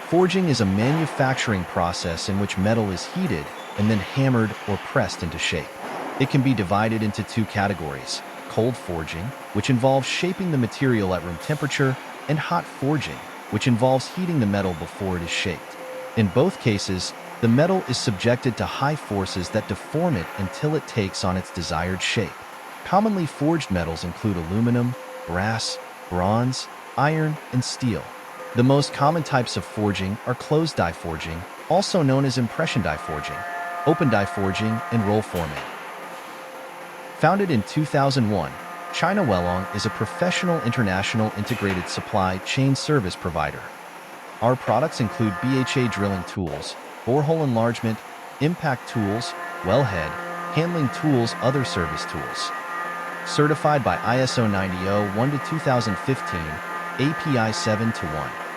Forging is a manufacturing process in which metal is heated and then hammered or pressed into shape. It can be divided into two categories: cold forging, which involves shaping the material at room temperature, and hot forging, which involves heating the metal before it is shaped. In both cases, the metal is subjected to high forces that deform it until it takes on its desired shape. Commonly forged metals include aluminum, brass, bronze, iron, and steel. The most common types of forging are closed die forging, also known as impression die forging, open die forging, and roll forming. Founded in 2001, China WELONG is a professional international integrated supply chain service provider. Our products include BHA drilling tools, borehole enlargement, impact tools, wellhead, handling tools, other service tools. Certified by ISO 9001 to 2015, API 7 to 1.